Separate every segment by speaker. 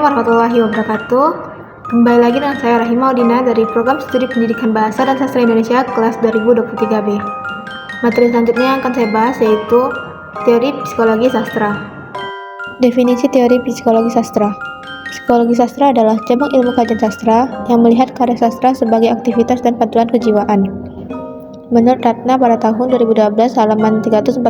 Speaker 1: warahmatullahi wabarakatuh. Kembali lagi dengan saya Rahima Udina dari Program Studi Pendidikan Bahasa dan Sastra Indonesia kelas 2023B. Materi selanjutnya yang akan saya bahas yaitu Teori Psikologi Sastra. Definisi Teori Psikologi Sastra. Psikologi sastra adalah cabang ilmu kajian sastra yang melihat karya sastra sebagai aktivitas dan pantulan kejiwaan. Menurut Ratna pada tahun 2012 halaman 349,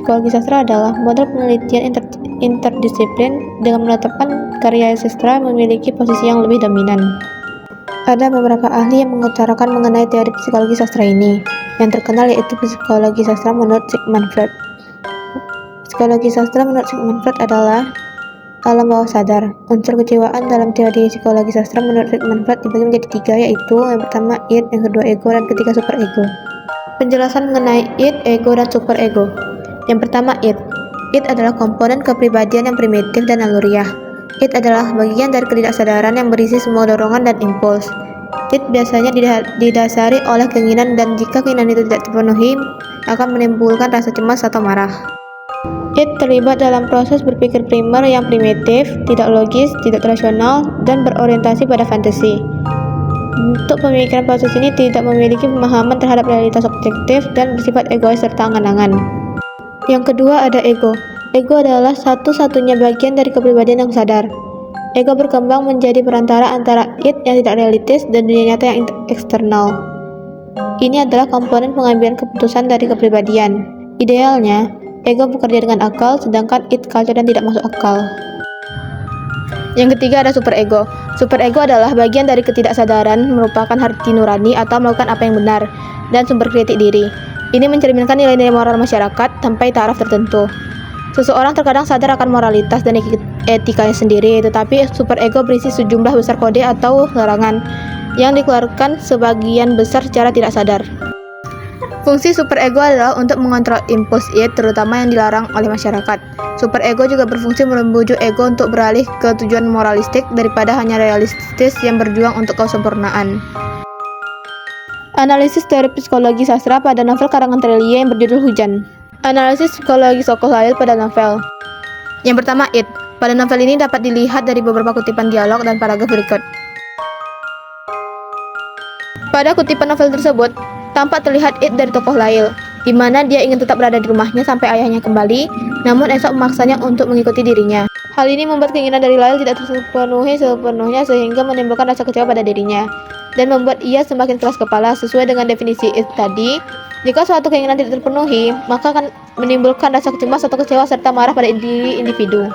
Speaker 1: psikologi sastra adalah model penelitian interdisiplin dengan menetapkan karya sastra memiliki posisi yang lebih dominan. Ada beberapa ahli yang mengutarakan mengenai teori psikologi sastra ini. Yang terkenal yaitu psikologi sastra menurut Sigmund Freud. Psikologi sastra menurut Sigmund Freud adalah alam bawah sadar. Unsur kejiwaan dalam teori psikologi sastra menurut Sigmund Freud dibagi menjadi tiga, yaitu yang pertama id, yang kedua ego, dan ketiga superego. Penjelasan mengenai id, ego, dan superego. Yang pertama id. Id adalah komponen kepribadian yang primitif dan naluriah. Id adalah bagian dari ketidaksadaran yang berisi semua dorongan dan impuls. Id biasanya didasari oleh keinginan, dan jika keinginan itu tidak terpenuhi akan menimbulkan rasa cemas atau marah. Id terlibat dalam proses berpikir primer yang primitif, tidak logis, tidak rasional, dan berorientasi pada fantasi. Untuk pemikiran proses ini tidak memiliki pemahaman terhadap realitas objektif dan bersifat egois serta angan-angan. Yang kedua ada ego. Ego adalah satu-satunya bagian dari kepribadian yang sadar. Ego berkembang menjadi perantara antara id yang tidak realistis dan dunia nyata yang eksternal. Ini adalah komponen pengambilan keputusan dari kepribadian. Idealnya, ego bekerja dengan akal, sedangkan id kacau dan tidak masuk akal. Yang ketiga ada superego. Superego adalah bagian dari ketidaksadaran, merupakan hati nurani atau melakukan apa yang benar, dan sumber kritik diri. Ini mencerminkan nilai-nilai moral masyarakat sampai taraf tertentu. Seseorang terkadang sadar akan moralitas dan etikanya sendiri, tetapi superego berisi sejumlah besar kode atau larangan yang dikeluarkan sebagian besar secara tidak sadar. Fungsi superego adalah untuk mengontrol impuls id, terutama yang dilarang oleh masyarakat. Superego juga berfungsi membujuk ego untuk beralih ke tujuan moralistik daripada hanya realistis yang berjuang untuk kesempurnaan. Analisis teori psikologi sastra pada novel karangan Trelia yang berjudul Hujan. Analisis psikologi tokoh Lail pada novel. Yang pertama id. Pada novel ini dapat dilihat dari beberapa kutipan dialog dan paragraf berikut. Pada kutipan novel tersebut, tampak terlihat id dari tokoh Lail, di mana dia ingin tetap berada di rumahnya sampai ayahnya kembali, namun esok memaksanya untuk mengikuti dirinya. Hal ini membuat keinginan dari Lail tidak terpenuhi sepenuhnya sehingga menimbulkan rasa kecewa pada dirinya, dan membuat ia semakin keras kepala. Sesuai dengan definisi id tadi, jika suatu keinginan tidak terpenuhi, maka akan menimbulkan rasa cemas atau kecewa serta marah pada diri individu.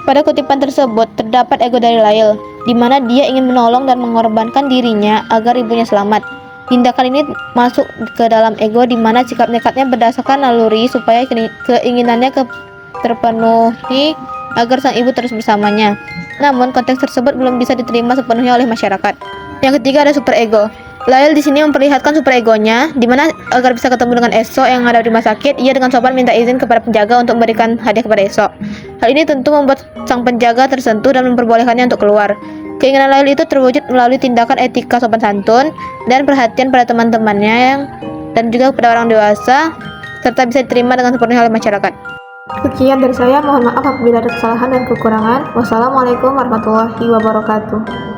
Speaker 1: Pada kutipan tersebut terdapat ego dari Lail, di mana dia ingin menolong dan mengorbankan dirinya agar ibunya selamat. Tindakan ini masuk ke dalam ego, di mana sikap nekatnya berdasarkan naluri supaya keinginannya terpenuhi agar sang ibu terus bersamanya. Namun konteks tersebut belum bisa diterima sepenuhnya oleh masyarakat. Yang ketiga ada superego. Lail di sini memperlihatkan superegonya, di mana agar bisa ketemu dengan Esok yang ada di rumah sakit, ia dengan sopan minta izin kepada penjaga untuk memberikan hadiah kepada Esok. Hal ini tentu membuat sang penjaga tersentuh dan memperbolehkannya untuk keluar. Keinginan Lail itu terwujud melalui tindakan etika sopan santun dan perhatian pada teman-temannya dan juga kepada orang dewasa, serta bisa diterima dengan sepenuhnya oleh masyarakat. Sekian dari saya, mohon maaf apabila ada kesalahan dan kekurangan. Wassalamualaikum warahmatullahi wabarakatuh.